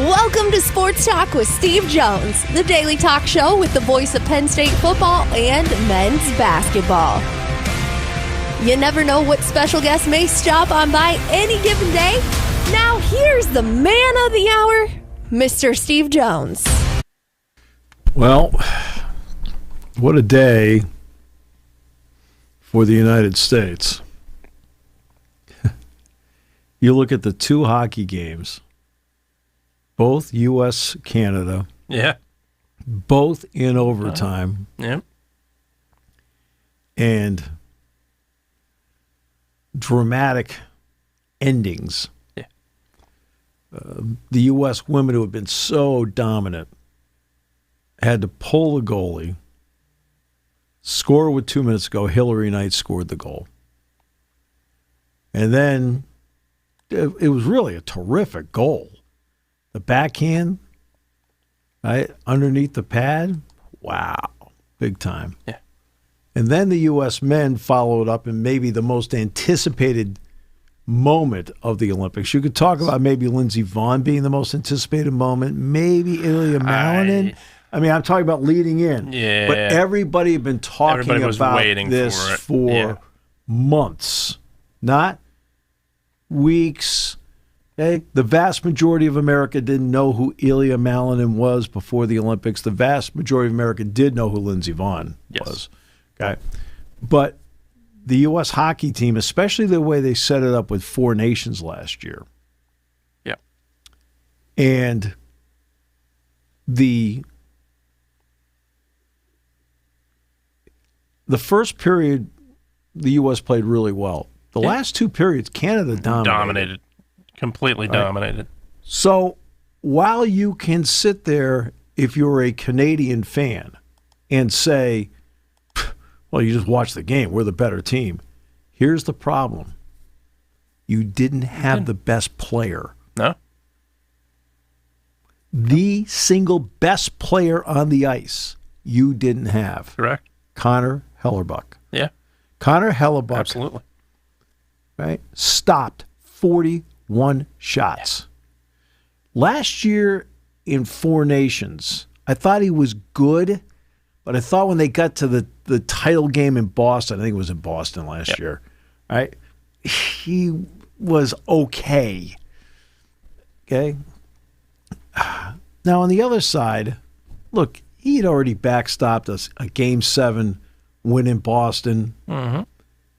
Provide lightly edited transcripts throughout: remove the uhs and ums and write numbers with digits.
Welcome to Sports Talk with Steve Jones, the daily talk show with the voice of Penn State football and men's basketball. You never know what special guest may stop on by any given day. Now here's the man of the hour, Mr. Steve Jones. Well, what a day for the United States. You look at the two hockey games, both U.S.-Canada. Yeah. Both in overtime. Yep. And dramatic endings. Yeah. The U.S. women who have been so dominant had to pull the goalie, score with 2 minutes to go. Hillary Knight scored the goal. And then it was really a terrific goal. The backhand, right, underneath the pad, wow, big time. Yeah. And then the U.S. men followed up in maybe the most anticipated moment of the Olympics. You could talk about maybe Lindsey Vonn being the most anticipated moment, maybe Ilya Malinin. I mean, I'm talking about leading in. Yeah. But everybody had been talking about this for months, not weeks. Okay? The vast majority of America didn't know who Ilya Malinin was before the Olympics. The vast majority of America did know who Lindsey Vonn was. Okay, but the U.S. hockey team, especially the way they set it up with Four Nations last year, and the first period, the U.S. played really well. The last two periods, Canada dominated. Completely dominated. So while you can sit there, if you're a Canadian fan, and say, well, you just watch the game, we're the better team. Here's the problem. You didn't have the best player. No. The single best player on the ice you didn't have. Correct. Connor Hellerbuck. Yeah. Connor Hellerbuck. Absolutely. Right? Stopped 41 shots. Last year in Four Nations, I thought he was good, but I thought when they got to the title game in Boston, I think it was in Boston last year, right? He was okay. Okay? Now, on the other side, look, he had already backstopped us a Game 7 win in Boston. Mm-hmm.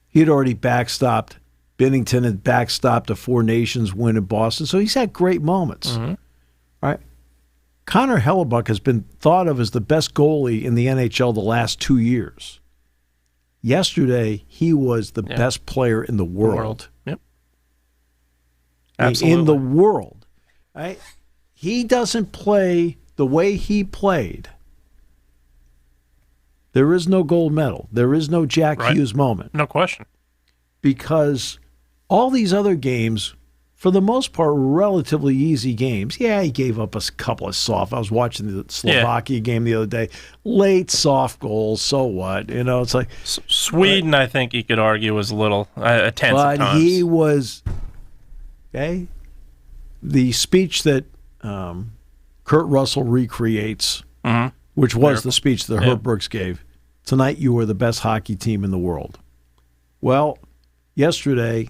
He had already backstopped. Bennington had backstopped a Four Nations win in Boston. So he's had great moments. Mm-hmm. Right? Connor Hellerbuck has been thought of as the best goalie in the NHL the last 2 years. Yesterday, he was the best player in the world. Yep. Absolutely. In the world. Right? He doesn't play the way he played. There is no gold medal. There is no Jack Hughes moment. No question. Because all these other games, for the most part, were relatively easy games. Yeah, he gave up a couple of soft. I was watching the Slovakia game the other day. Late soft goals, so what? You know, it's like Sweden. I think you could argue was a little tense at times. But he was okay. The speech that Kurt Russell recreates, which was the speech that Herb Brooks gave. Tonight, you were the best hockey team in the world. Well, yesterday,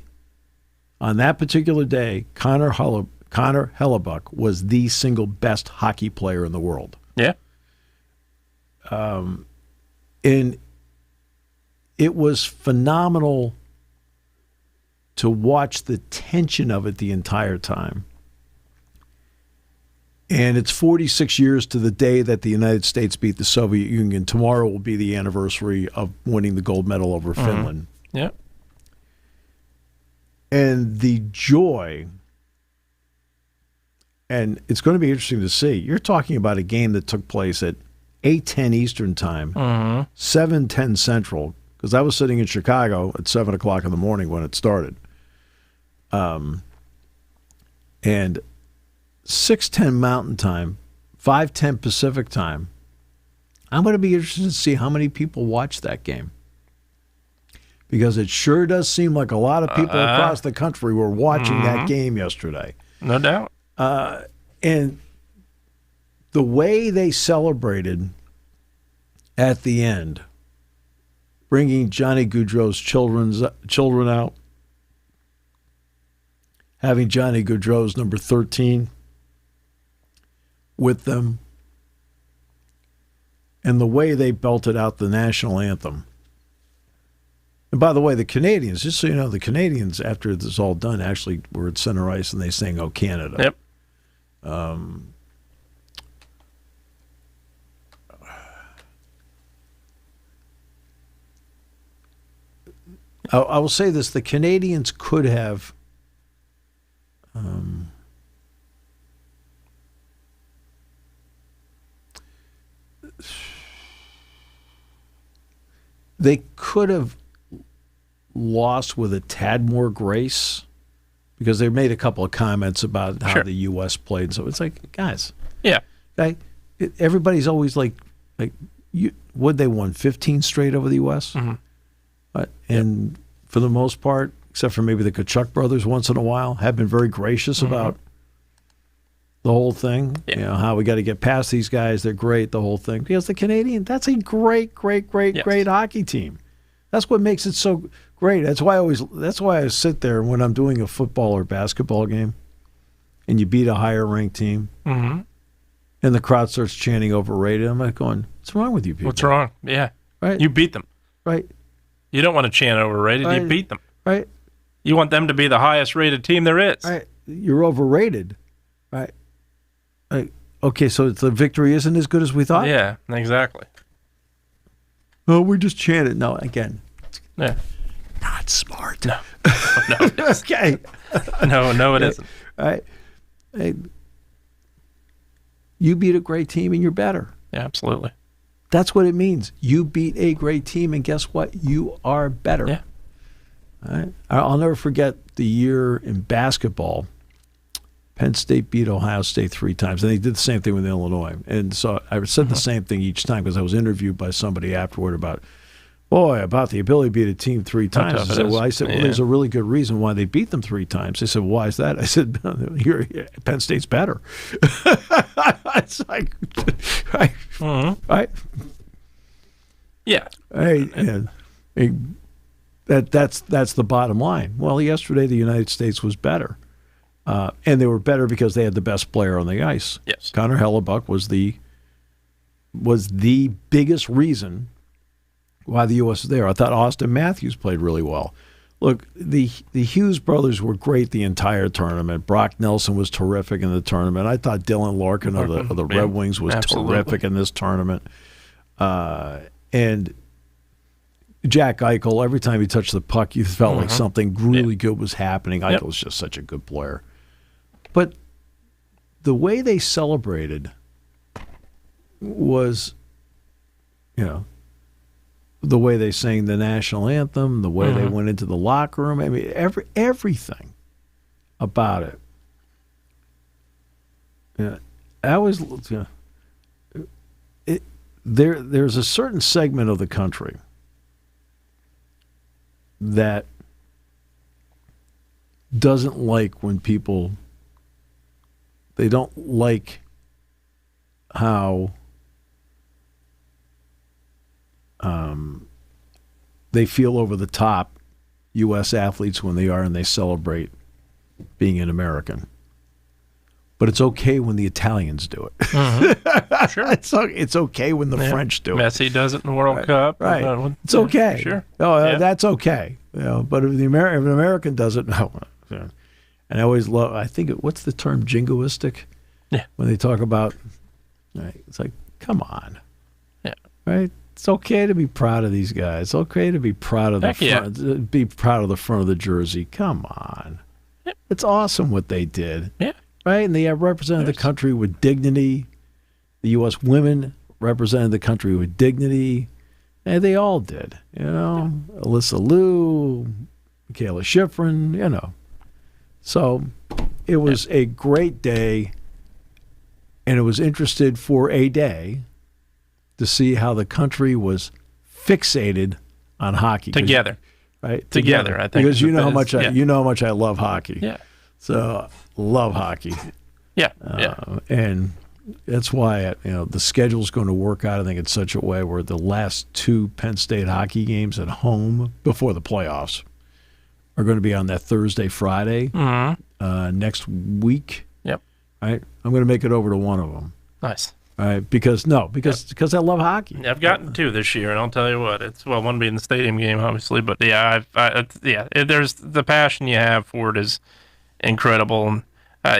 on that particular day, Connor Hellerbuck was the single best hockey player in the world. Yeah. And it was phenomenal to watch the tension of it the entire time. And it's 46 years to the day that the United States beat the Soviet Union. Tomorrow will be the anniversary of winning the gold medal over Finland. Yeah. And the joy, and it's going to be interesting to see. You're talking about a game that took place at 8:10 Eastern Time, 7:10 Central, because I was sitting in Chicago at 7 o'clock in the morning when it started. And 6:10 Mountain Time, 5:10 Pacific Time. I'm going to be interested to see how many people watch that game. Because it sure does seem like a lot of people across the country were watching that game yesterday. No doubt. And the way they celebrated at the end, bringing Johnny Gaudreau's children out, having Johnny Gaudreau's number 13 with them, and the way they belted out the national anthem. And by the way, the Canadians, just so you know, the Canadians, after this is all done, actually were at center ice and they sang, "Oh, Canada." Yep. I will say this: the Canadians could have they could have lost with a tad more grace, because they made a couple of comments about how the U.S. played. So it's like, guys, everybody's always like would they won 15 straight over the U.S. And for the most part, except for maybe the Kachuk brothers once in a while, have been very gracious about the whole thing. You know, how we got to get past these guys. They're great, the whole thing. Because the Canadian, that's a great hockey team. That's what makes it so great. That's why I sit there when I'm doing a football or basketball game and you beat a higher ranked team and the crowd starts chanting overrated. I'm like going, what's wrong with you people? What's wrong? Yeah. Right. You beat them. Right. You don't want to chant overrated. Right. You beat them. Right. You want them to be the highest rated team there is. Right. You're overrated. Right. Right. Okay, so the victory isn't as good as we thought? Yeah, exactly. Oh, we just chanted. No, again. Yeah. Not smart. No. No. Okay. No, it isn't. All right. Hey, you beat a great team and you're better. Yeah, absolutely. That's what it means. You beat a great team, and guess what? You are better. Yeah. All right. I'll never forget the year in basketball. Penn State beat Ohio State 3 times, and they did the same thing with Illinois. And so I said the same thing each time because I was interviewed by somebody afterward about the ability to beat a team 3 times. I said, there's a really good reason why they beat them 3 times. They said, why is that? I said, Penn State's better. It's like, right? Right? Yeah. That's the bottom line. Well, yesterday the United States was better. And they were better because they had the best player on the ice. Yes. Connor Hellebuck was the biggest reason why the U.S. was there. I thought Austin Matthews played really well. Look, the Hughes brothers were great the entire tournament. Brock Nelson was terrific in the tournament. I thought Dylan Larkin of the Red Wings was terrific in this tournament. And Jack Eichel, every time he touched the puck, you felt like something really good was happening. Eichel's just such a good player. But the way they celebrated was, the way they sang the national anthem, the way they went into the locker room. I mean, everything about it. There's a certain segment of the country that doesn't like when people, they don't like how they feel over the top U.S. athletes when they celebrate being an American. But it's okay when the Italians do it. Sure. It's okay when the French do it. Messi does it in the World Cup. Right. It's okay. Sure. That's okay. But if an American does it, no. And I always love, what's the term, jingoistic? Yeah. When they talk about, it's like, come on. Yeah. Right? It's okay to be proud of these guys. It's okay to be proud of the front, be proud of the front of the jersey. Come on. Yeah. It's awesome what they did. Yeah. Right? And they have represented the country with dignity. The U.S. women represented the country with dignity. And they all did. Alyssa Liu, Michaela Schifrin, So it was a great day, and it was interested for a day to see how the country was fixated on hockey. Together. Right? Together, I think. Because you know how much I love hockey. Yeah. So love hockey. Yeah. And that's why the schedule's going to work out, I think, in such a way where the last 2 Penn State hockey games at home before the playoffs are going to be on that Thursday, Friday next week. Yep. Right? I'm going to make it over to one of them. Nice. All right, because I love hockey. Yeah, I've gotten 2 this year, and I'll tell you what, one being the stadium game, obviously, but there's the passion you have for it is incredible. And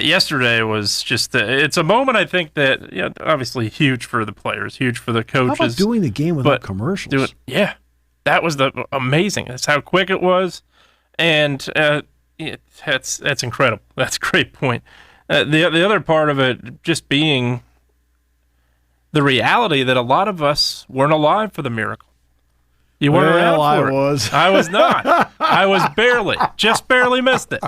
yesterday was just it's a moment I think that obviously huge for the players, huge for the coaches. How about doing the game without commercials? That was amazing. That's how quick it was, and that's incredible. That's a great point. The other part of it just being the reality that a lot of us weren't alive for the miracle. You weren't around for it. I was. I was not. I was just barely missed it.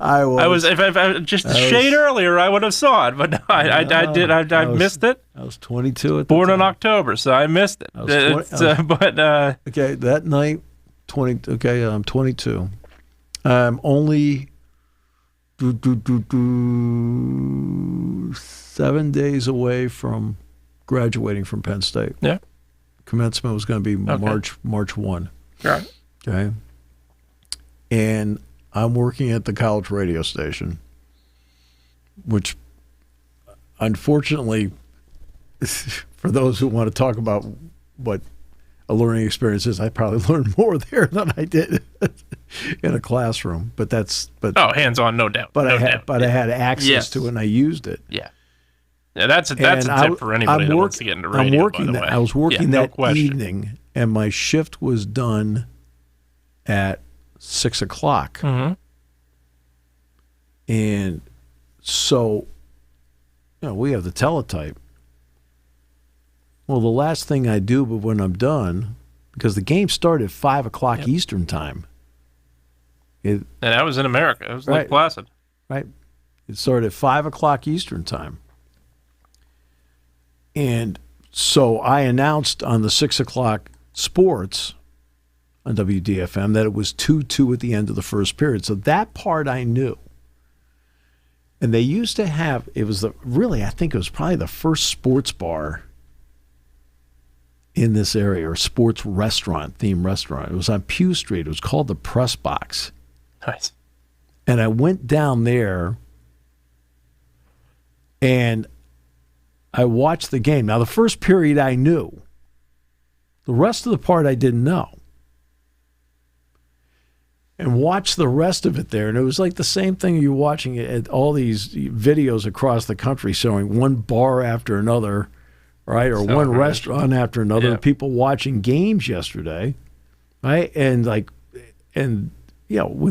I was. If I just a shade earlier, I would have saw it, but no, I missed it. I was 22 at the Born time. in October, so I missed it. Okay, that night, 20. Okay, I'm 22. I'm only 7 days away from graduating from Penn State. Yeah. Commencement was going to be March 1. Right. Okay. And I'm working at the college radio station, which unfortunately, for those who want to talk about what a learning experience is, I probably learned more there than I did in a classroom. But hands-on, no doubt. But I had access to it and I used it. Yeah. Yeah, that's a tip for anybody that wants to get into radio, by the way. I was working that evening, and my shift was done at 6 o'clock. Mm-hmm. And so, we have the teletype. Well, the last thing I do when I'm done, because the game started at 5 o'clock Eastern time. And that was in America. It was Lake Placid. Right. It started at 5 o'clock Eastern time. And so I announced on the 6 o'clock sports on WDFM that it was 2-2 at the end of the first period. So that part I knew. And they used to have, I think it was probably the first sports bar in this area, or sports restaurant, theme restaurant. It was on Pew Street. It was called the Press Box. Nice. And I went down there and I watched the game. Now, the first period I knew. The rest of the part I didn't know. And watched the rest of it there. And it was like the same thing you're watching at all these videos across the country showing one bar after another, right? Or one restaurant after another. Yeah. People watching games yesterday, right? And when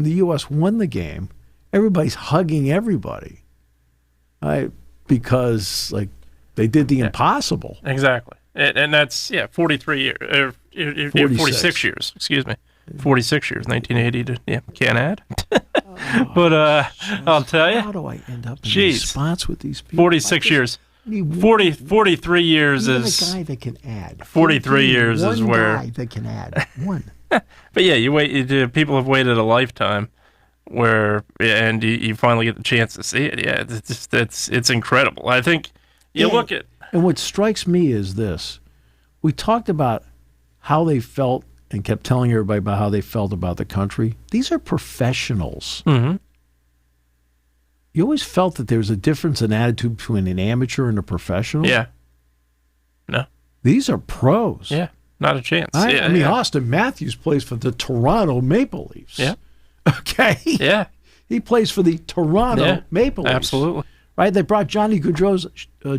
the U.S. won the game, everybody's hugging everybody, right? Because, they did the impossible. Exactly. And that's, 46 years, excuse me. 46 years, 1980 to, can't add. But I'll tell you. How do I end up in response with these people? 46 years. 43 years is... a guy that can add. 43 years is where... One guy that can add. One. But people have waited a lifetime and you finally get the chance to see it. Yeah, it's incredible. I think look at... And what strikes me is this. We talked about how they felt and kept telling everybody about how they felt about the country. These are professionals. Mm-hmm. You always felt that there was a difference in attitude between an amateur and a professional. Yeah. No. These are pros. Yeah, not a chance. Austin Matthews plays for the Toronto Maple Leafs. Yeah. Okay? Yeah. He plays for the Toronto Maple Leafs. Absolutely. Right? They brought Johnny Gaudreau's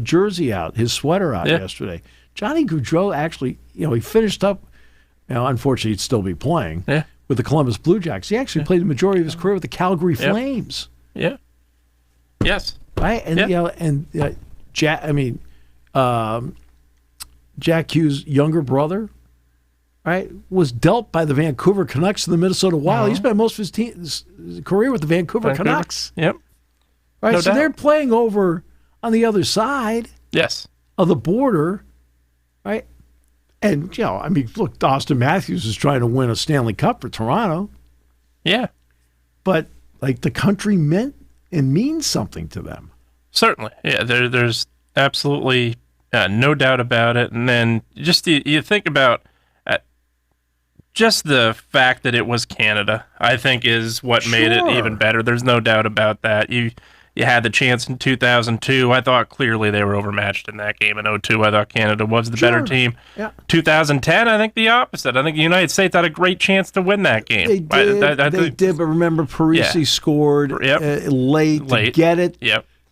jersey out, his sweater out yesterday. Johnny Gaudreau actually, he finished up, unfortunately he'd still be playing with the Columbus Blue Jackets. He actually played the majority of his career with the Calgary Flames. Yeah. Yes. Right? And, Jack Hughes' younger brother, right, was dealt by the Vancouver Canucks to the Minnesota Wild. He spent most of his career with the Vancouver Canucks. Yep. Right, no doubt. They're playing over on the other side of the border, right? And, look, Austin Matthews is trying to win a Stanley Cup for Toronto. Yeah. But, the country means something to them. Certainly. Yeah, there's absolutely no doubt about it. And then just you think about just the fact that it was Canada, I think, is what made it even better. There's no doubt about that. You had the chance in 2002. I thought clearly they were overmatched in that game. In 2002, I thought Canada was the better team. Yeah. 2010, I think the opposite. I think the United States had a great chance to win that game. They did, they did, but remember, Parisi scored late to get it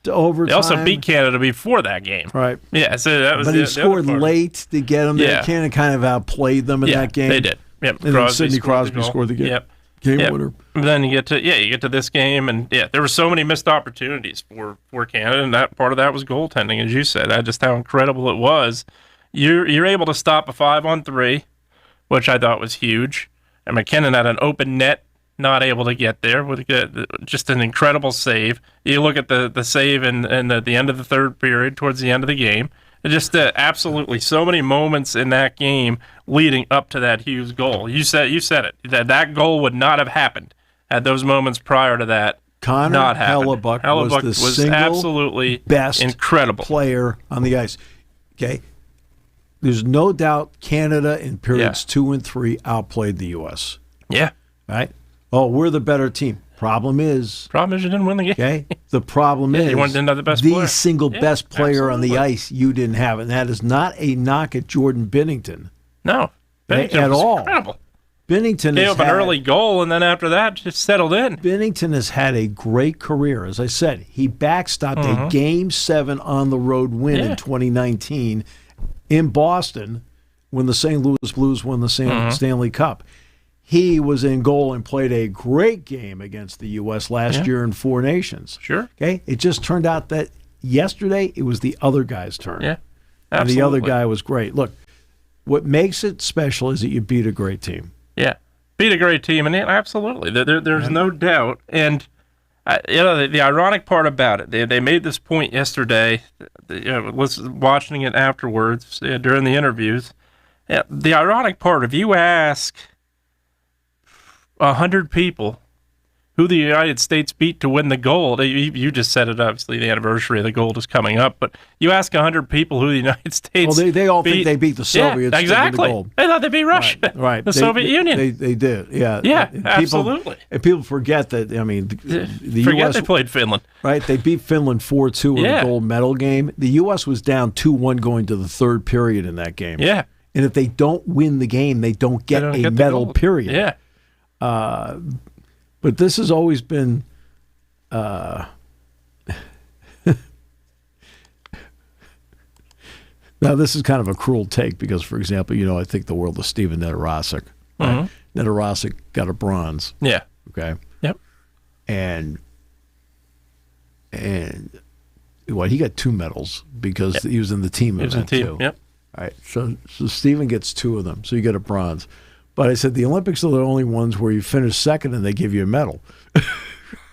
to overtime. They also beat Canada before that game. Right. Yeah, so that was but he scored late to get them there. Canada kind of outplayed them in that game. They did. Yep. And then Sidney Crosby scored the game. Game winner. Then you get to this game, and there were so many missed opportunities for Canada, and that part of that was goaltending, as you said. Just how incredible it was. You're able to stop a 5-on-3, which I thought was huge. And McKinnon had an open net, not able to get there with just an incredible save. You look at the save and at the end of the third period, towards the end of the game. Just absolutely so many moments in that game leading up to that Hughes goal. You said it, that goal would not have happened had those moments prior to that not happened. Hellebuyck was the single absolutely best incredible player on the ice. Okay, there's no doubt Canada in periods 2 and 3 outplayed the U.S. Yeah. Right? Oh, we're the better team. Problem is you didn't win the game. Okay. The problem is you didn't have the best player. Single best player on the ice you didn't have, and that is not a knock at Jordan Binnington. No, Binnington at was all. Incredible. Binnington gave up an early goal, and then after that, just settled in. Binnington has had a great career. As I said, he backstopped a Game 7 on the road win in 2019 in Boston when the St. Louis Blues won the Stanley Cup. He was in goal and played a great game against the U.S. last year in Four Nations. Sure. Okay. It just turned out that yesterday it was the other guy's turn. Yeah. Absolutely. And the other guy was great. Look, what makes it special is that you beat a great team. Yeah. Beat a great team, and absolutely. There's no doubt. And the ironic part about it, they made this point yesterday. Watching it afterwards during the interviews. The ironic part, if you ask 100 people who the United States beat to win the gold. You just said it, obviously, the anniversary of the gold is coming up, but you ask 100 people who the United States they all think they beat the Soviets. Yeah, exactly. The gold. They thought they beat Russia. Right. The Soviet Union. They did, yeah. Yeah, absolutely. And people forget that, I mean, the forget U.S. they played Finland. Right, they beat Finland 4-2 in the gold medal game. The U.S. was down 2-1 going to the third period in that game. Yeah. And if they don't win the game, they don't get a medal, period. Yeah. But this has always been now this is kind of a cruel take because, for example, I think the world of Steven Nedorosik. Right? Nedorosik got a bronze. Yeah. Okay. Yep. And he got 2 medals because he was in the team event too. Yep. All right. So Steven gets 2 of them. So you get a bronze. But I said the Olympics are the only ones where you finish second and they give you a medal.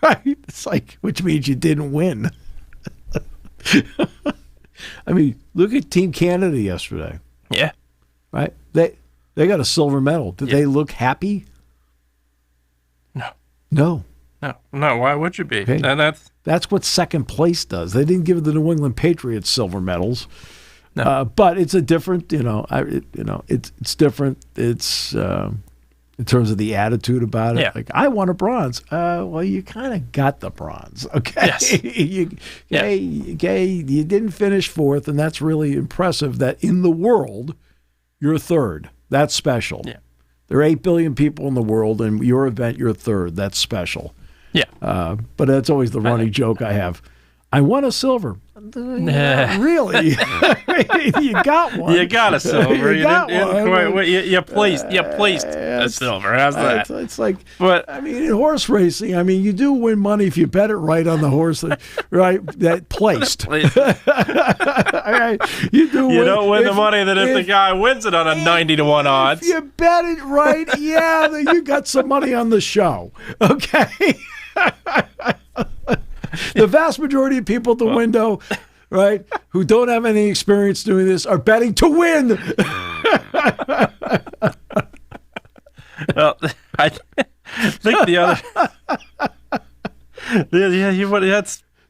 Right? It's like, which means you didn't win. I mean, look at Team Canada yesterday. Yeah. Right? They got a silver medal. Did they look happy? No. Why would you be? Okay. That's what second place does. They didn't give the New England Patriots silver medals. No. But it's a different, it's different. It's in terms of the attitude about it. Yeah. Like, I want a bronze. Well, you kind of got the bronze, okay? Yes. You didn't finish 4th, and that's really impressive that in the world, you're 3rd. That's special. Yeah. There are 8 billion people in the world, and your event, you're 3rd. That's special. Yeah. But that's always the running joke I have. I won a silver. Really? You got one. You got a silver. You got one. You placed a silver. How's that? It's like, but I mean, in horse racing, I mean, you do win money if you bet it right on the horse, right? That placed. All right. You don't win the money that if the guy wins it on a 90-1 odds. If you bet it right, you got some money on the show. Okay. The vast majority of people at the window, right, who don't have any experience doing this are betting to win. Well, I think the other...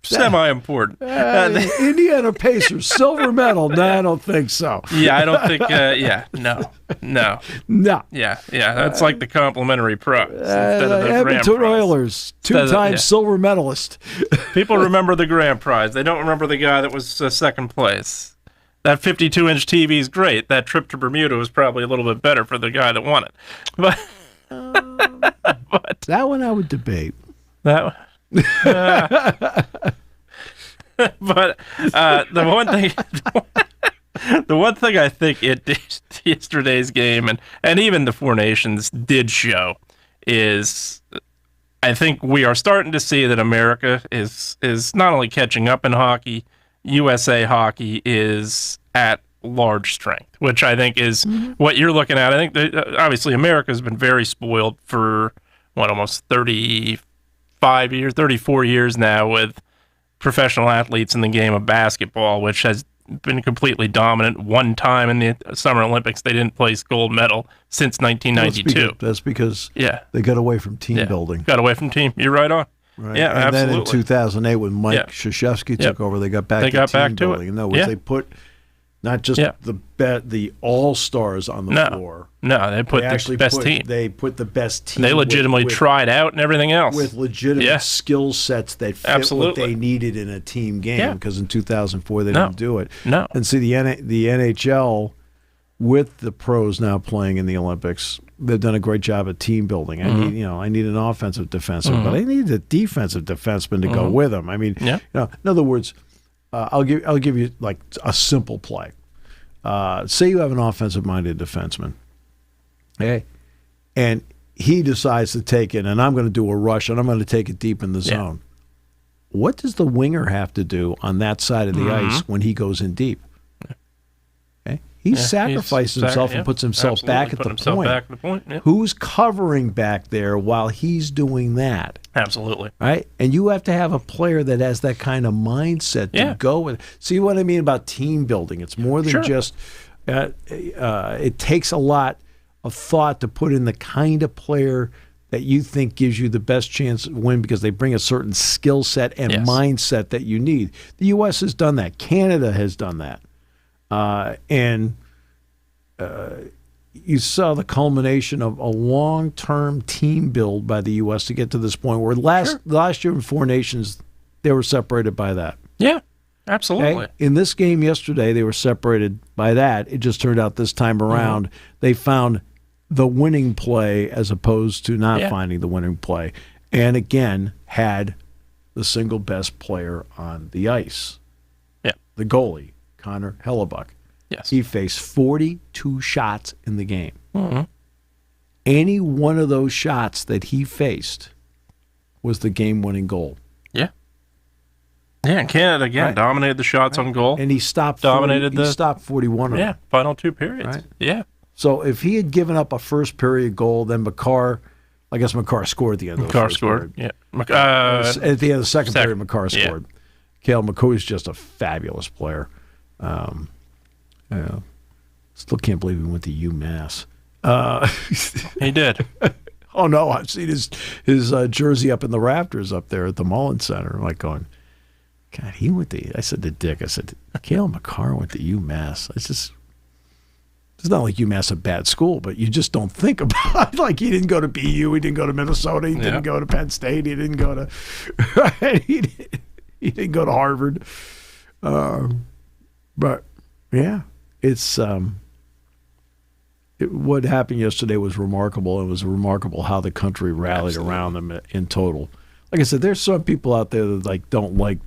semi-important. Indiana Pacers, silver medal. No, I don't think so. Yeah, I don't think. No. Yeah. That's like the complimentary prize instead of the grand Edmonton prize. Oilers, two-time silver medalist. People remember the grand prize. They don't remember the guy that was second place. That 52-inch TV is great. That trip to Bermuda was probably a little bit better for the guy that won it. But that one I would debate. But the one thing I think it did yesterday's game and even the Four Nations did show is I think we are starting to see that America is not only catching up in hockey, USA hockey is at large strength, which I think is what you're looking at. I think that, obviously America has been very spoiled for almost 34 years now with professional athletes in the game of basketball, which has been completely dominant. One time in the Summer Olympics, they didn't place gold medal since 1992. That's because they got away from team building. Got away from team. You're right on. Right. Yeah, and absolutely. then in 2008, when Mike Krzyzewski took over, they got back to team building. In other words, they put not just the all-stars on the floor. No, they put the best team. They put the best team. They legitimately tried out and everything else. With legitimate skill sets that fit what they needed in a team game, because in 2004 they didn't do it. No. And see, the NHL, with the pros now playing in the Olympics, they've done a great job at team building. I need an offensive defenseman, but I need a defensive defenseman to go with him. I mean, in other words, I'll give you like a simple play. Say you have an offensive-minded defenseman, okay, and he decides to take it, and I'm going to do a rush, and I'm going to take it deep in the zone. What does the winger have to do on that side of the ice when he goes in deep? Okay, he sacrifices himself and puts himself back at the point. Who's covering back there while he's doing that? Absolutely. Right? And you have to have a player that has that kind of mindset to go with. See what I mean about team building? It's more than just it takes a lot of thought to put in the kind of player that you think gives you the best chance to win because they bring a certain skill set and mindset that you need. The U.S. has done that. Canada has done that. And you saw the culmination of a long-term team build by the U.S. to get to this point where last year in Four Nations, they were separated by that. Yeah, absolutely. Okay? In this game yesterday, they were separated by that. It just turned out this time around they found the winning play as opposed to not finding the winning play. And again, had the single best player on the ice. Yeah. The goalie, Connor Hellebuck. Yes. He faced 42 shots in the game. Any one of those shots that he faced was the game-winning goal. Yeah. Yeah, and Canada, again, dominated the shots on goal. And he stopped 41 of them. Yeah, final two periods. Right? Yeah. So if he had given up a first-period goal, then Makar scored at the end of the first period. Yeah. At the end of the second period, Makar scored. Cale McCoy is just a fabulous player. Still can't believe he went to UMass. He did. Oh no, I've seen his jersey up in the rafters up there at the Mullen Center. I'm like going, God, he went to. I said to Dick, Cale Makar went to UMass. It's not like UMass a bad school, but you just don't think about it. Like he didn't go to BU, he didn't go to Minnesota, he didn't go to Penn State, he didn't go to he didn't go to Harvard. But yeah, it's what happened yesterday was remarkable. It was remarkable how the country rallied around them in total. Like I said, there's some people out there that don't like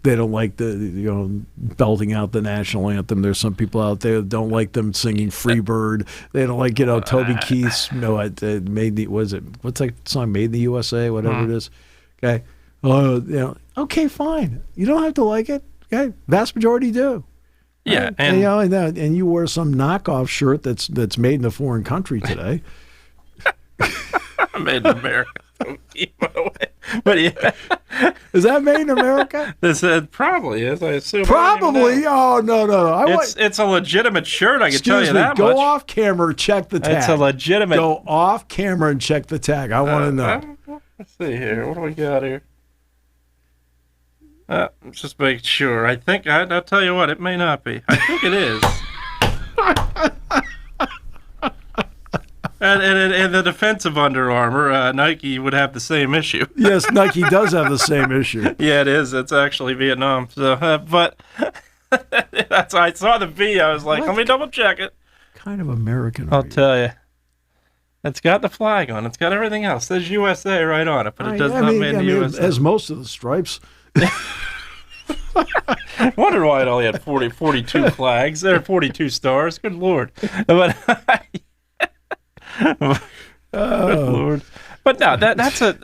they don't like the belting out the national anthem. There's some people out there that don't like them singing Freebird. They don't like Toby Keith's what's that song, Made in the USA, whatever it is. Okay. Okay, fine. You don't have to like it. Okay. Vast majority do. Yeah, right? And you wear some knockoff shirt that's made in a foreign country today. Made in America. But yeah, is that made in America? This probably is. I assume. Probably. Oh no. It's a legitimate shirt. I can tell you that much. Go off camera, check the tag. It's a legitimate. Go off camera and check the tag. I want to know. Let's see here. What do we got here? Just make sure. I think I'll tell you what. It may not be. I think it is. And in the defense of Under Armour, Nike would have the same issue. Yes, Nike does have the same issue. Yeah, it is. It's actually Vietnam. So, but I saw the V. I was like, let me double check it. Kind of American. I'll tell you. It's got the flag on. It's got everything else. It says USA right on it, but it does not mean the USA. It has most of the stripes. I wonder why it only had 42 flags. There are 42 stars. Good Lord. But good Lord. But no, that's a...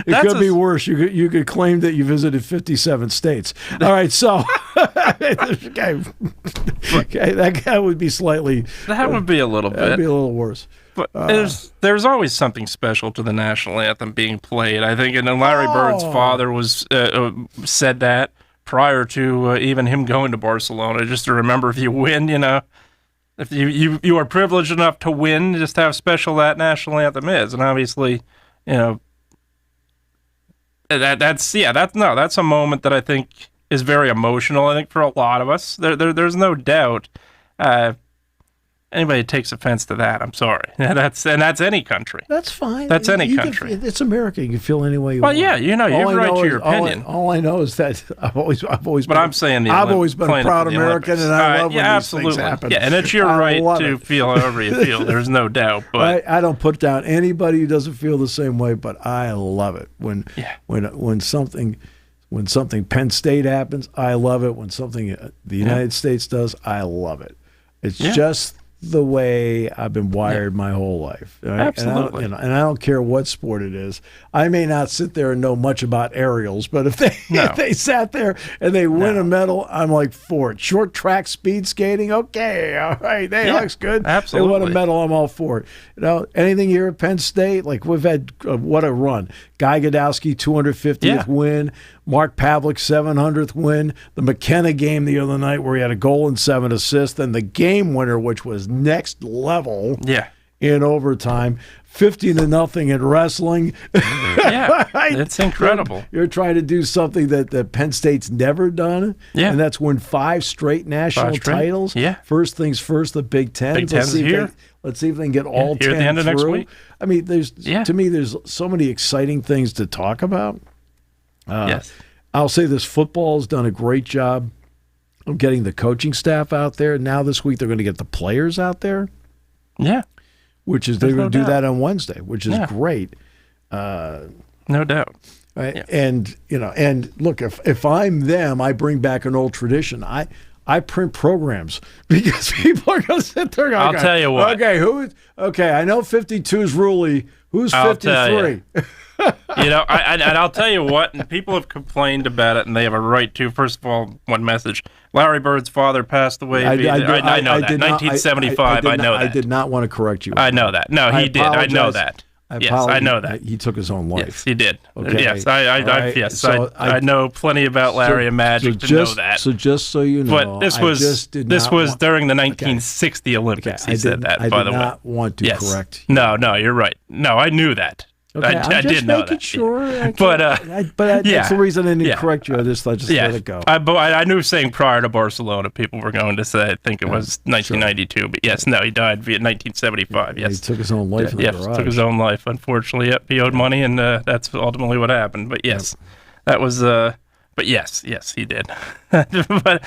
It could be worse. You could claim that you visited 57 states. All right, so okay, that guy would be slightly. That would be a little bit. That'd be a little worse. But there's always something special to the national anthem being played. I think, and Larry Bird's father was said that prior to even him going to Barcelona. Just to remember, if you win, if you are privileged enough to win, just how special that national anthem is, and obviously. That's a moment that I think is very emotional. I think for a lot of us, there's no doubt. Anybody who takes offense to that, I'm sorry. That's any country. That's fine. That's any country. It's America. You can feel any way you want. Well, yeah, you have a right to your opinion. All I know is that I've always. But I'm saying I've always been a proud American, and I love when these things happen. Yeah, and it's your right to feel however you feel. There's no doubt. But I don't put down anybody who doesn't feel the same way. But I love it when something Penn State happens. I love it when something the United States does. I love it. It's just the way I've been wired my whole life. Right? Absolutely. And I don't care what sport it is. I may not sit there and know much about aerials, but if they sat there and they win a medal, I'm like for it. Short track, speed skating, okay, all right, that looks good. Absolutely. They won a medal, I'm all for it. Anything here at Penn State, like we've had what a run. Guy Godowski, 250th win. Mark Pavlik, 700th win. The McKenna game the other night where he had a goal and 7 assists. And the game winner, which was next level in overtime. 50-0 in wrestling. Yeah, it's incredible. You're trying to do something that Penn State's never done. Yeah. And that's win 5 straight national titles. Yeah. First things first, the Big Ten. Big Ten's here. Let's see if they can get all 10 at the end of next week. I mean, to me, there's so many exciting things to talk about. Yes. I'll say this: football has done a great job of getting the coaching staff out there. Now this week they're going to get the players out there. Yeah. Which is they're going to do that on Wednesday, which is great. No doubt. Right. Yeah. And look, if I'm them, I bring back an old tradition. I print programs because people are going to sit there and go, I'll tell you what. Okay, I know 52 is Ruley. Who's 53? And I'll tell you what, and people have complained about it, and they have a right to. First of all, one message. Larry Bird's father passed away. I know that. 1975, I know that. I did not want to correct you. I know that. No, he did. I know that. Yes, I know that. He took his own life. Yes, he did. Okay. Yes, I know plenty about Larry and Magic to know that. So just so you know, but this was during the 1960 Olympics. He said that, by the way. I did not want to correct you. No, you're right. No, I knew that. Okay, I did know that. Sure. That's the reason I didn't correct you. I just let it go. I knew saying prior to Barcelona, people were going to say, I think it was 1992. But yes, no, he died via 1975. Yes, he took his own life in the garage. Took his own life. Unfortunately, he owed money, and that's ultimately what happened. But yes, that was. But yes, he did. But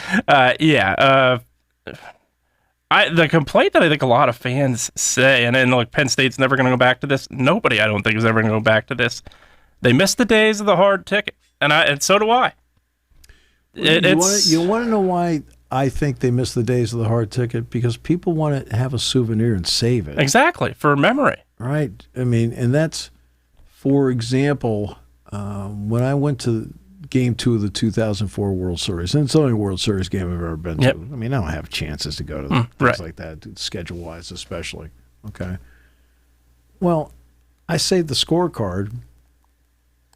the complaint that I think a lot of fans say, and then look, Penn State's never going to go back to this. Nobody, I don't think, is ever going to go back to this. They miss the days of the hard ticket, and so do I. You want to know why I think they miss the days of the hard ticket? Because people want to have a souvenir and save it. Exactly, for memory. Right. I mean, and that's, for example, when I went to Game 2 of the 2004 World Series, and it's the only World Series game I've ever been to. I mean, I don't have chances to go to things like that, schedule-wise especially. Okay. Well, I saved the scorecard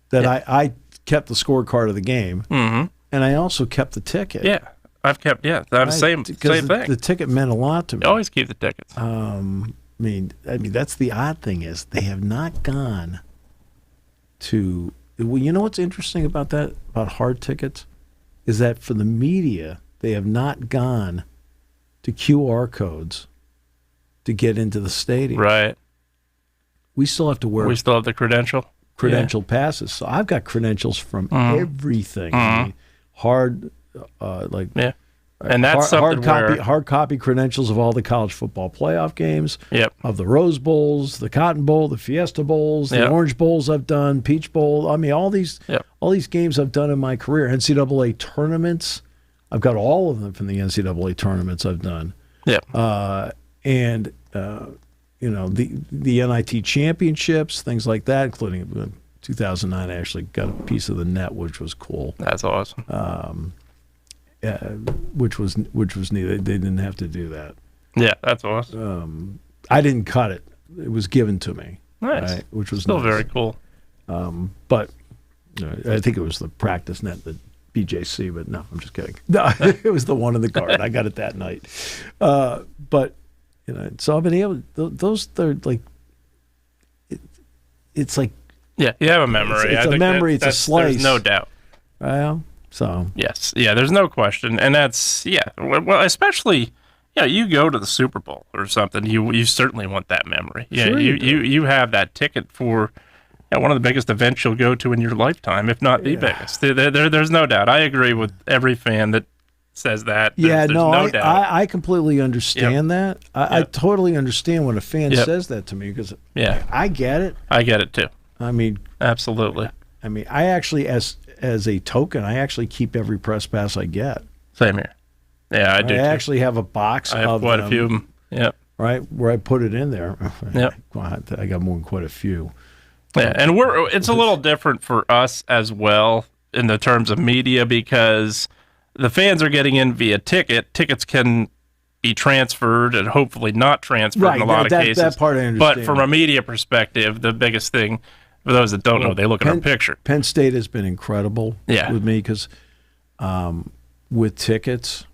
that I kept the scorecard of the game, and I also kept the ticket. Yeah, I've kept, same thing. The ticket meant a lot to me. You always keep the tickets. I mean, that's the odd thing is they have not gone to Well, you know what's interesting about that, about hard tickets, is that for the media, they have not gone to QR codes to get into the stadium. Right. We still have to wear. We still have the credential passes. So I've got credentials from everything. I mean, hard, and that's something hard copy credentials of all the college football playoff games. Yep. Of the Rose Bowls, the Cotton Bowl, the Fiesta Bowls, the Orange Bowls I've done, Peach Bowl. I mean, all these games I've done in my career. NCAA tournaments, I've got all of them from the NCAA tournaments I've done. Yep. And the NIT championships, things like that, including 2009. I actually got a piece of the net, which was cool. That's awesome. Which was neat. They didn't have to do that. Yeah, that's awesome. I didn't cut it. It was given to me. Nice. Right? Which was still nice. very cool. But I think it was the practice net, the BJC, but no, I'm just kidding. No, it was the one in the card. I got it that night. But so I've been able. Those they're like. It's like. Yeah, you have a memory. It's a memory. It's a slice. There's no doubt. Well, so yes, yeah. There's no question, and that's well, especially. Yeah, you go to the Super Bowl or something. You certainly want that memory. Yeah, sure you have that ticket for one of the biggest events you'll go to in your lifetime, if not the biggest. There's no doubt. I agree with every fan that says that. There's no doubt. I completely understand that. I totally understand when a fan says that to me because I get it. I get it too. I mean, absolutely. I mean, I actually, as a token, I actually keep every press pass I get. Same here. Yeah, I do. I actually have a box. I have quite a few of them. Yeah. Right where I put it in there. Yep. I got more than quite a few. Yeah, and it's a little different for us as well in the terms of media because the fans are getting in via ticket. Tickets can be transferred and hopefully not transferred in a lot of cases. That part I understand. But from a media perspective, the biggest thing, for those that don't know, they look at our picture. Penn State has been incredible with me because with tickets,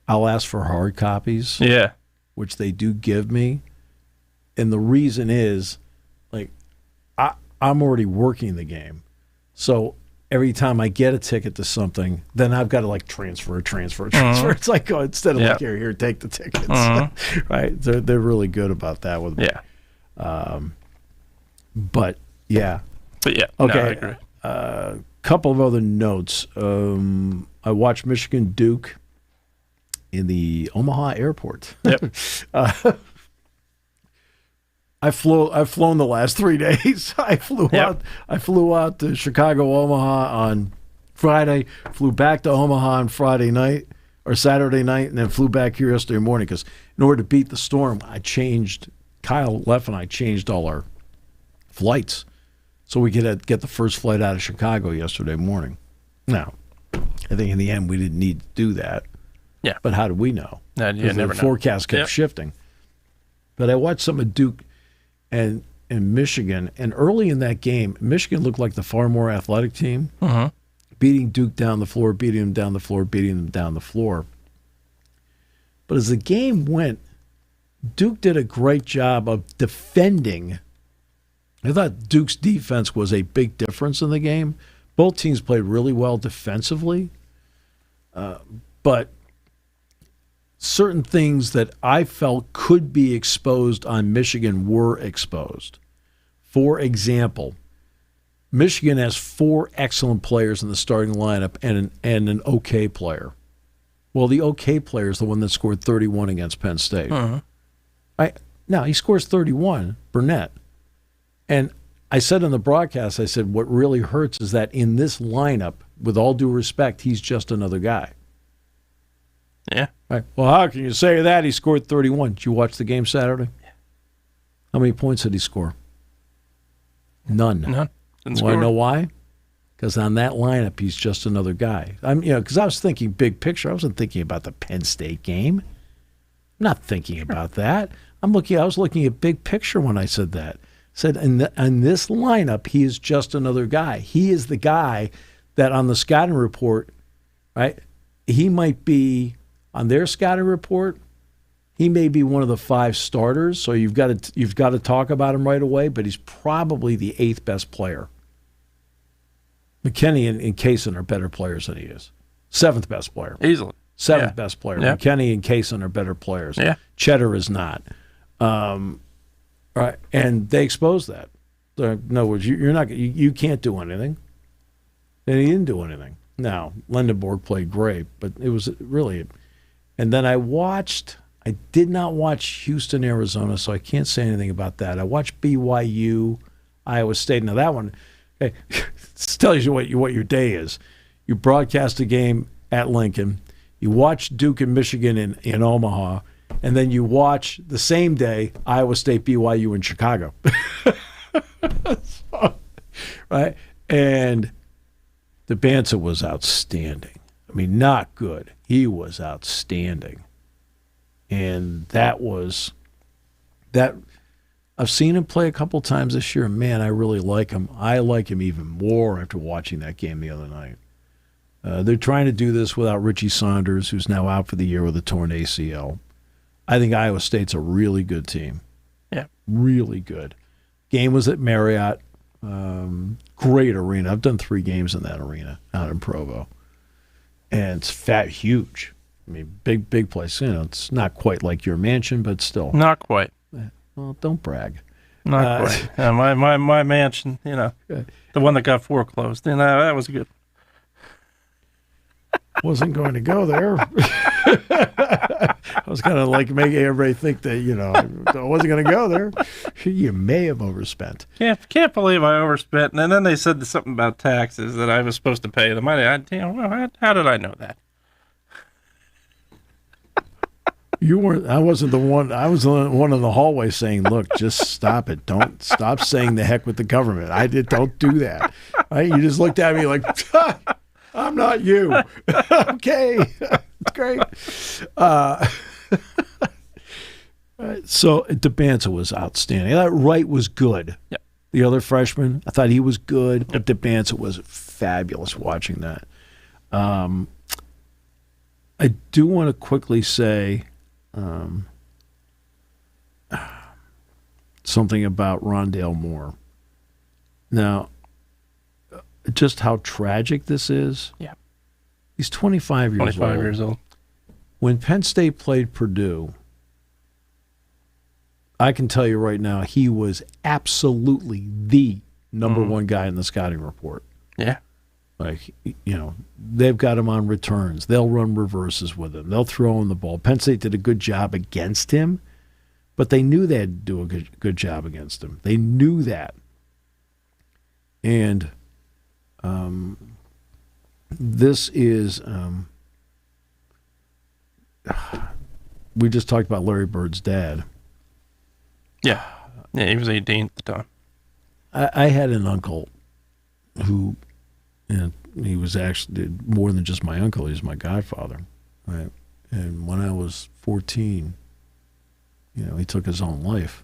I'll ask for hard copies. Yeah. Which they do give me. And the reason is, I'm already working the game. So every time I get a ticket to something, then I've got to transfer. It's like, instead of here, take the tickets. Right? They're really good about that with me. Yeah. But yeah. Okay. No, I agree. Couple of other notes. I watched Michigan Duke in the Omaha airport. Yep. I've flown the last 3 days. I flew out to Chicago, Omaha on Friday, flew back to Omaha on Friday night or Saturday night, and then flew back here yesterday morning because in order to beat the storm, Kyle Leff and I changed all our flights so we could get the first flight out of Chicago yesterday morning. Now, I think in the end we didn't need to do that. Yeah. But how did we know? Because the forecast kept shifting. But I watched some of Duke and Michigan, and early in that game, Michigan looked like the far more athletic team, beating Duke down the floor, beating them down the floor. But as the game went, Duke did a great job of defending. I thought Duke's defense was a big difference in the game. Both teams played really well defensively, but certain things that I felt could be exposed on Michigan were exposed. For example, Michigan has 4 excellent players in the starting lineup and an okay player. Well, the okay player is the one that scored 31 against Penn State. Now, he scores 31, Burnett. And I said in the broadcast, I said, what really hurts is that in this lineup, with all due respect, he's just another guy. Yeah. Right. Well, how can you say that? He scored 31. Did you watch the game Saturday? Yeah. How many points did he score? None. Didn't Want score. to know why? Because on that lineup, he's just another guy. Because I was thinking big picture. I wasn't thinking about the Penn State game. I'm not thinking about that. I was looking at big picture when I said that. Said in this lineup, he is just another guy. He is the guy that on the scouting report, right? He might be on their scouting report. He may be one of the 5 starters, so you've got to talk about him right away. But he's probably the 8th best player. McKinney and Kaysen are better players than he is. Seventh best player. Easily. Seventh best player. Yeah. McKinney and Kaysen are better players. Yeah. Cheddar is not. Right, and they exposed that. In other words, you can't do anything. And he didn't do anything. Now, Lindenborg played great, but it was really. And then I did not watch Houston, Arizona, so I can't say anything about that. I watched BYU, Iowa State. Now that one, hey, this tells you what your day is. You broadcast a game at Lincoln. You watch Duke and Michigan in Omaha. And then you watch the same day Iowa State, BYU in Chicago. Right? And DeBanza was outstanding. I mean, not good. He was outstanding. And that. I've seen him play a couple times this year. Man, I really like him. I like him even more after watching that game the other night. They're trying to do this without Richie Saunders, who's now out for the year with a torn ACL. I think Iowa State's a really good team. Yeah. Really good. Game was at Marriott. Great arena. I've done 3 games in that arena out in Provo. And it's huge. I mean, big place. It's not quite like your mansion, but still. Not quite. Well, don't brag. Not quite. Yeah, my mansion, the one that got foreclosed, that was good. Wasn't going to go there. I was going to make everybody think that, I wasn't going to go there. You may have overspent. Can't believe I overspent. And then they said something about taxes that I was supposed to pay them. How did I know that? You weren't. I wasn't the one. I was the one in the hallway saying, "Look, just stop it. Don't stop saying the heck with the government." Don't do that. Right? You just looked at me like, I'm not you. Okay. It's great. So DeBanza was outstanding. That Wright was good. Yep. The other freshman, I thought he was good, but DeBanza was fabulous watching that. I do want to quickly say something about Rondale Moore. Now, just how tragic this is. Yeah. He's 25 years old. 25 years old. When Penn State played Purdue, I can tell you right now, he was absolutely the number one guy in the scouting report. Yeah. They've got him on returns. They'll run reverses with him. They'll throw him the ball. Penn State did a good job against him, but they knew they had to do a good job against him. They knew that. And this is we just talked about Larry Bird's dad. Yeah, he was 18 at the time. I had an uncle who, he was actually more than just my uncle. He was my godfather, right? And when I was 14, he took his own life.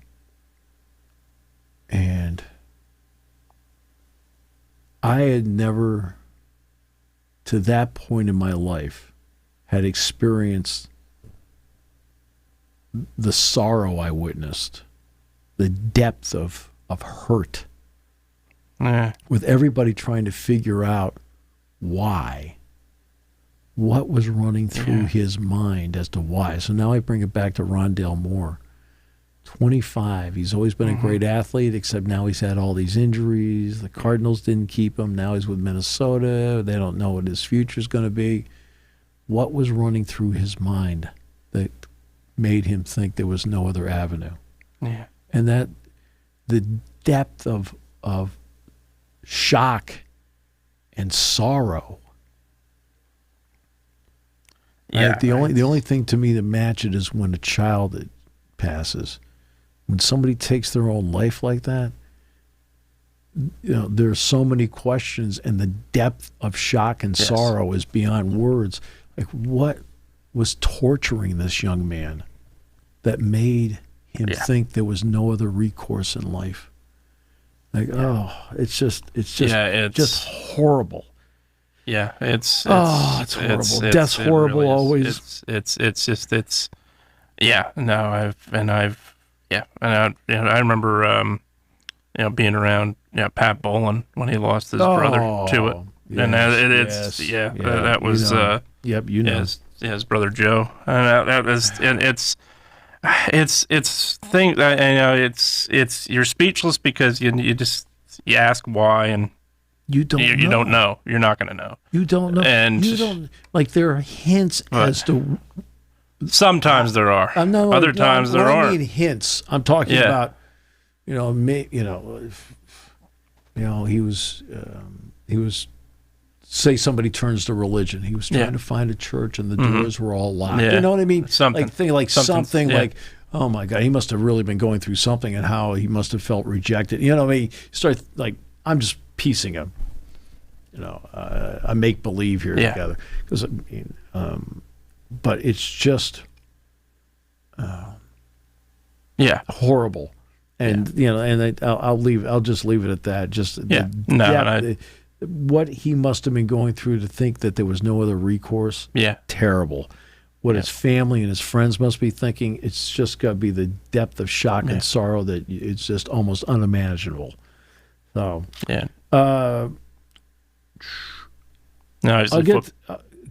And I had never, to that point in my life, had experienced the sorrow I witnessed, the depth of hurt, with everybody trying to figure out why, what was running through his mind as to why. So now I bring it back to Rondale Moore. 25. He's always been a great athlete, except now he's had all these injuries. The Cardinals didn't keep him. Now he's with Minnesota. They don't know what his future's going to be. What was running through his mind that made him think there was no other avenue? Yeah. And that the depth of shock and sorrow. Yeah. Right? The only thing to me that match it is when a child passes. When somebody takes their own life like that, there's so many questions, and the depth of shock and sorrow is beyond words. Like, what was torturing this young man that made him think there was no other recourse in life? Like, it's just horrible. Yeah, it's horrible. Death's horrible really always. I remember being around Pat Bowlen when he lost his brother to it. Yes, And that was his brother Joe. And that was, and it's thing that, it's you're speechless because you ask why, and you don't know. You're not going to know. You don't know. And you don't, like, there are hints as to. Sometimes there are. Other times there aren't. I mean hints. I'm talking about, he was, say somebody turns to religion. He was trying to find a church and the doors were all locked. Yeah. You know what I mean? Something like, oh my God, he must have really been going through something and how he must have felt rejected. You know what I mean? Start, like, I'm just piecing a make believe here together. Because but it's just horrible. And I'll just leave it at that. What he must have been going through to think that there was no other recourse. Terrible. What his family and his friends must be thinking, it's just got to be the depth of shock and sorrow that it's just almost unimaginable. So go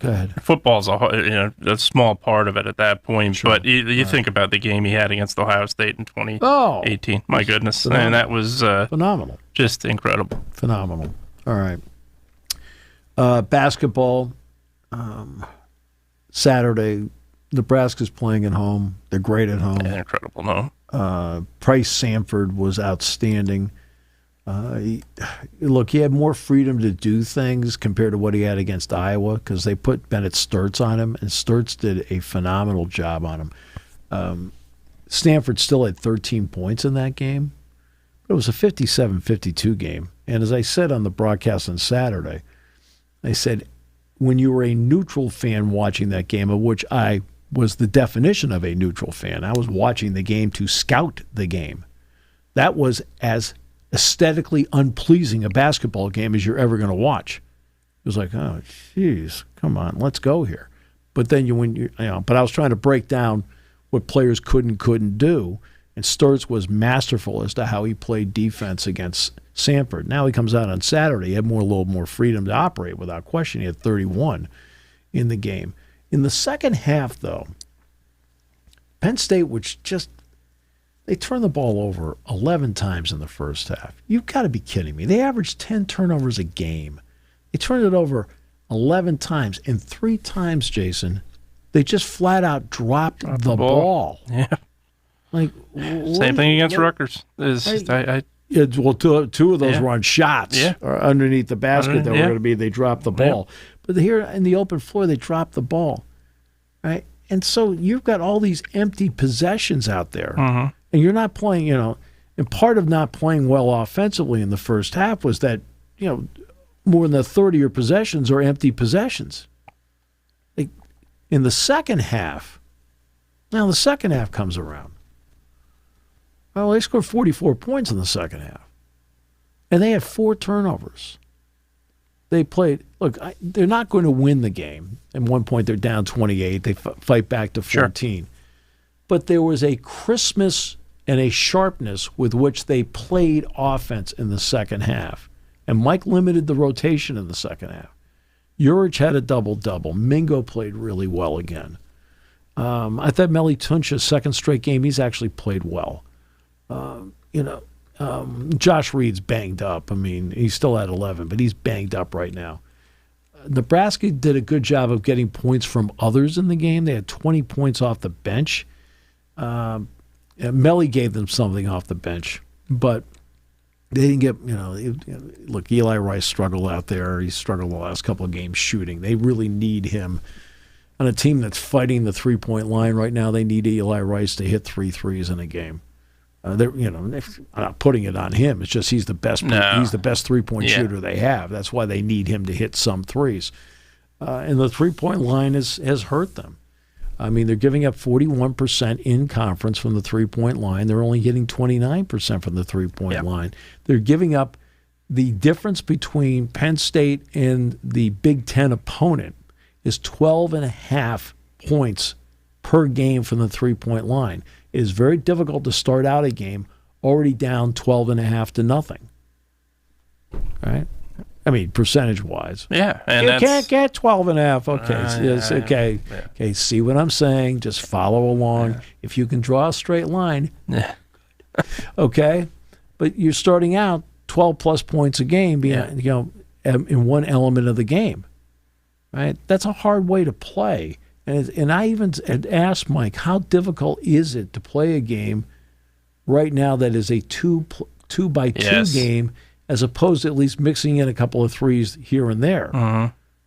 ahead. Football's a small part of it at that point, but you think about the game he had against Ohio State in 2018. My goodness, phenomenal. And that was phenomenal, just incredible, phenomenal. All right, basketball. Saturday, Nebraska's playing at home. They're great at home. Incredible, no. Price Samford was outstanding. He had more freedom to do things compared to what he had against Iowa because they put Bennett Sturtz on him, and Sturtz did a phenomenal job on him. Stanford still had 13 points in that game, but it was a 57-52 game. And as I said on the broadcast on Saturday, I said, when you were a neutral fan watching that game, of which I was the definition of a neutral fan, I was watching the game to scout the game. That was as aesthetically unpleasing a basketball game as you're ever going to watch. It was like, oh, geez, come on, let's go here. But then but I was trying to break down what players could and couldn't do, and Sturtz was masterful as to how he played defense against Samford. Now he comes out on Saturday, he had a little more freedom to operate without question. He had 31 in the game. In the second half, though, Penn State, they turned the ball over 11 times in the first half. You've got to be kidding me. They averaged 10 turnovers a game. They turned it over 11 times, and 3 times, Jason, they just flat out dropped the ball. Yeah. Like same thing against Rutgers. Two of those were on shots underneath the basket that were going to be, they dropped the ball. But here in the open floor, they dropped the ball. Right? And so you've got all these empty possessions out there. Mm-hmm. And you're not playing, and part of not playing well offensively in the first half was that, more than a third of your possessions are empty possessions. In the second half, now the second half comes around. Well, they scored 44 points in the second half. And they had 4 turnovers. They played, they're not going to win the game. At one point, they're down 28. They fight back to 14. Sure. But there was a crispness and a sharpness with which they played offense in the second half. And Mike limited the rotation in the second half. Juric had a double-double. Mingo played really well again. I thought Meli Tuncha's second straight game, he's actually played well. Josh Reed's banged up. I mean, he's still at 11, but he's banged up right now. Nebraska did a good job of getting points from others in the game. They had 20 points off the bench. Meli gave them something off the bench, but they didn't get, look, Eli Rice struggled out there. He struggled the last couple of games shooting. They really need him. On a team that's fighting the three-point line right now, they need Eli Rice to hit 3 threes in a game. I'm not putting it on him. It's just he's the best. No. He's the best three-point shooter they have. That's why they need him to hit some threes. And the three-point line has hurt them. I mean, they're giving up 41% in conference from the three-point line. They're only hitting 29% from the three-point line. They're giving up the difference between Penn State and the Big Ten opponent is 12.5 points per game from the three-point line. It is very difficult to start out a game already down 12.5 to nothing. Right? I mean, percentage-wise. Yeah, and you can't get 12.5. Okay, okay. Yeah. Okay, see what I'm saying? Just follow along. Yeah. If you can draw a straight line, Yeah. okay? But you're starting out 12-plus points a game being, in one element of the game. Right? That's a hard way to play. And I even had asked Mike, how difficult is it to play a game right now that is a 2-by-2 game, as opposed to at least mixing in a couple of threes here and there?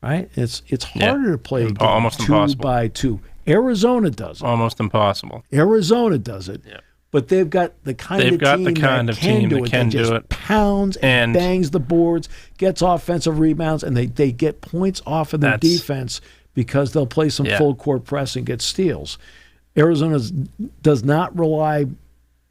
Right? It's harder to play a game almost 2-by-2. Arizona does it. Almost impossible. Arizona does it. Yeah. But they've got the kind of team that can do it. Just pounds and bangs the boards, gets offensive rebounds, and they get points off of their defense because they'll play some full court press and get steals. Arizona does not rely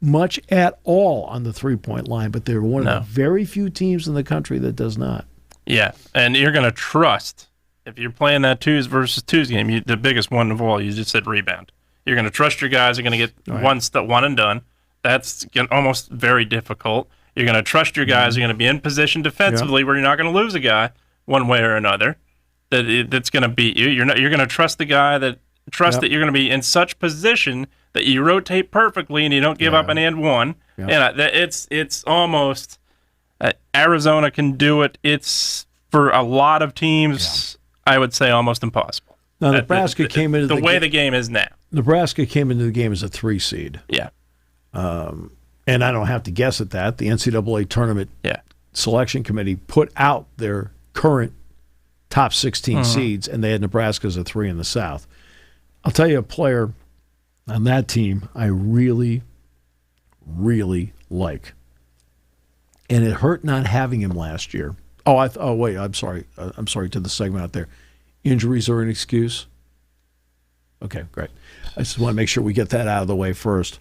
much at all on the three-point line, but they're one of the very few teams in the country that does not. Yeah, and you're going to trust, if you're playing that twos versus twos game, the biggest one of all, you just said rebound. You're going to trust your guys are going to get one and done. That's almost very difficult. You're going to trust your guys are going to be in position defensively where you're not going to lose a guy one way or another that's going to beat you. You're going to trust the guy that that you're going to be in such position that you rotate perfectly and you don't give up an and one. And it's almost Arizona can do it. It's for a lot of teams, I would say almost impossible. Now Nebraska came into the way the game is now. Nebraska came into the game as a 3 seed. Yeah. And I don't have to guess at that. The NCAA tournament selection committee put out their current top 16 seeds, and they had Nebraska as a 3 in the South. I'll tell you a player on that team I really, really like. And it hurt not having him last year. Wait, I'm sorry. I'm sorry to the segment out there. Injuries are an excuse? Okay, great. I just want to make sure we get that out of the way first.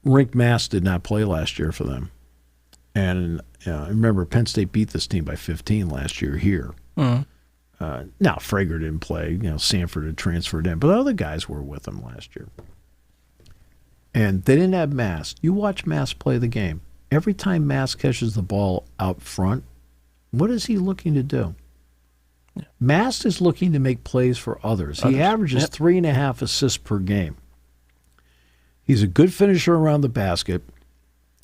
Rink Mass did not play last year for them. And I remember Penn State beat this team by 15 last year here. Now, Frager didn't play. Sanford had transferred in. But the other guys were with them last year. And they didn't have Mass. You watch Mass play the game. Every time Mass catches the ball out front, what is he looking to do? Mass is looking to make plays for others. He averages 3.5 assists per game. He's a good finisher around the basket.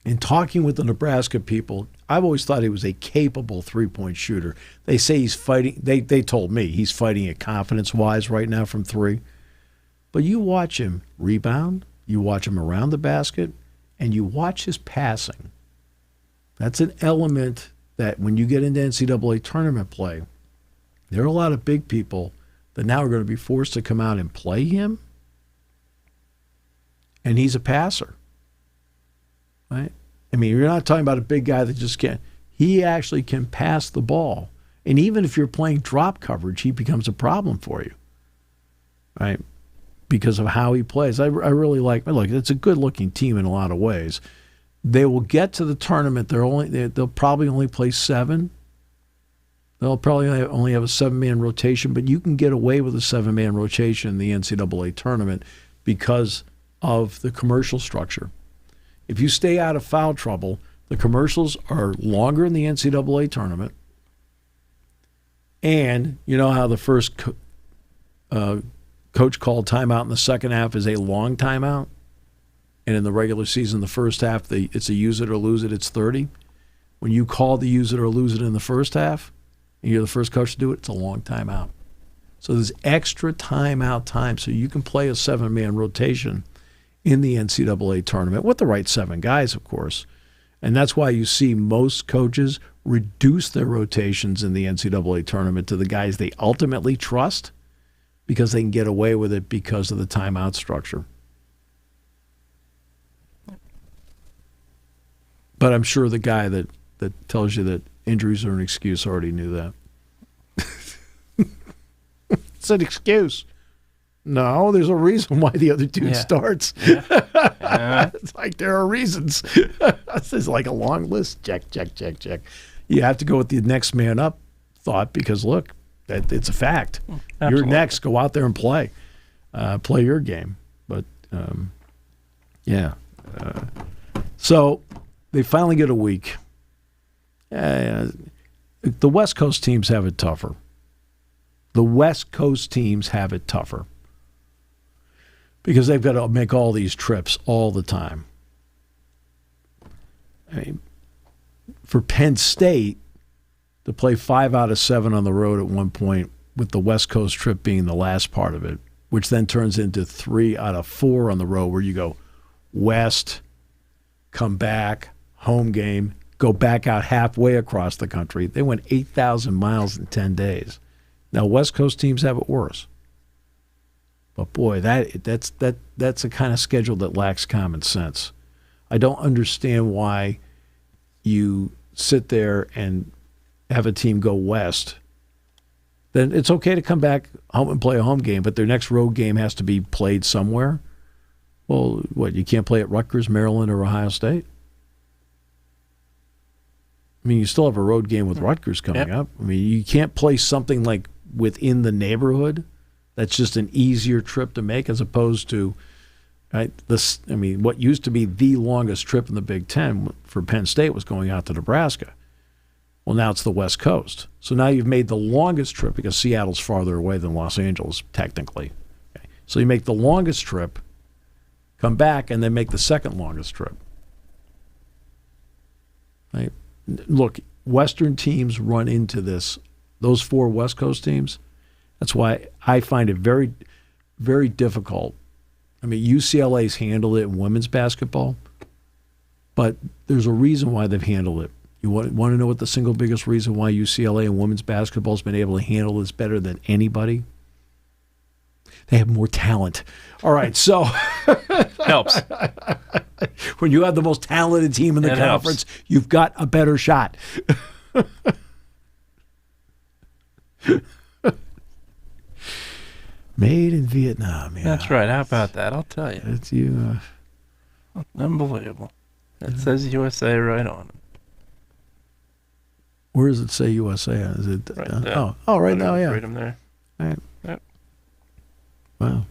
In talking with the Nebraska people, I've always thought he was a capable three-point shooter. They say he's fighting. They told me he's fighting it confidence-wise right now from 3. But you watch him rebound, you watch him around the basket, and you watch his passing. That's an element that when you get into NCAA tournament play, there are a lot of big people that now are going to be forced to come out and play him. And he's a passer. Right? I mean, you're not talking about a big guy that just can't. He actually can pass the ball. And even if you're playing drop coverage, he becomes a problem for you. Right? Because of how he plays. I really like, look, it's a good-looking team in a lot of ways. They will get to the tournament. They'll probably only play 7. They'll probably only have a 7-man rotation, but you can get away with a 7-man rotation in the NCAA tournament because of the commercial structure. If you stay out of foul trouble, the commercials are longer in the NCAA tournament, and you know how the first coach called timeout in the second half is a long timeout, and in the regular season, the first half, it's a use it or lose it, it's 30. When you call the use it or lose it in the first half, and you're the first coach to do it, it's a long timeout. So there's extra timeout time, so you can play a 7-man rotation in the NCAA tournament with the right 7 guys, of course. And that's why you see most coaches reduce their rotations in the NCAA tournament to the guys they ultimately trust because they can get away with it because of the timeout structure. But I'm sure the guy that tells you that injuries are an excuse already knew that. It's an excuse. No, there's a reason why the other dude starts. It's like there are reasons. This is like a long list. Check. You have to go with the next man up thought because, look, it's a fact. Absolutely. You're next. Go out there and play. Play your game. But, So they finally get a week. The West Coast teams have it tougher. Because they've got to make all these trips all the time. I mean, for Penn State to play 5 out of 7 on the road at one point, with the West Coast trip being the last part of it, which then turns into 3 out of 4 on the road, where you go west, come back, home game, go back out halfway across the country. They went 8,000 miles in 10 days. Now, West Coast teams have it worse. But boy, that's a kind of schedule that lacks common sense. I don't understand why you sit there and have a team go west. Then it's okay to come back home and play a home game, but their next road game has to be played somewhere. Well, what, you can't play at Rutgers, Maryland, or Ohio State? I mean, you still have a road game with Rutgers coming up. I mean, you can't play something like within the neighborhood. That's just an easier trip to make, as opposed to, right? What used to be the longest trip in the Big Ten for Penn State was going out to Nebraska. Well, now it's the West Coast. So now you've made the longest trip, because Seattle's farther away than Los Angeles, technically. Okay. So you make the longest trip, come back, and then make the second longest trip. Right? Look, Western teams run into this. Those 4 West Coast teams, that's why I find it very, very difficult. I mean, UCLA's handled it in women's basketball, but there's a reason why they've handled it. You want to know what the single biggest reason why UCLA and women's basketball has been able to handle this better than anybody? They have more talent. All right, so Helps. When you have the most talented team in the conference, you've got a better shot. Made in Vietnam. Yeah. That's right. How about that? I'll tell you. It's you. Unbelievable. It says USA right on it. Where does it say USA? Is it? Right there. Right now, yeah. Freedom there. All right. Yep. Wow.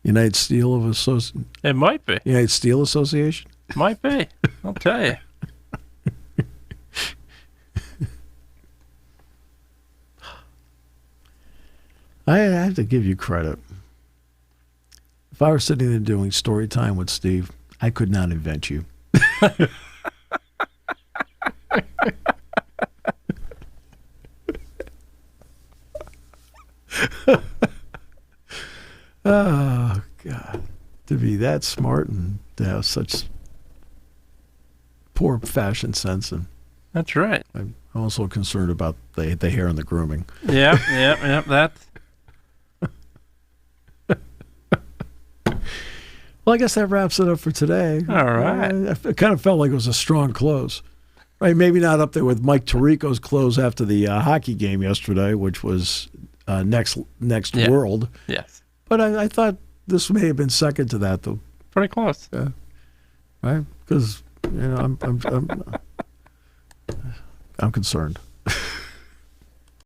United Steel of Association. It might be. United Steel Association. Might be. I'll tell you. I have to give you credit. If I were sitting there doing story time with Steve, I could not invent you. Oh, God. To be that smart and to have such poor fashion sense. And That's right. I'm also concerned about the hair and the grooming. Yep. That's Well, I guess that wraps it up for today. all right. It kind of felt like it was a strong close. Right, maybe not up there with Mike Tirico's close after the hockey game yesterday, which was next world. Yes. But I thought this may have been second to that, though. Pretty close. Yeah. Right? Because I'm concerned.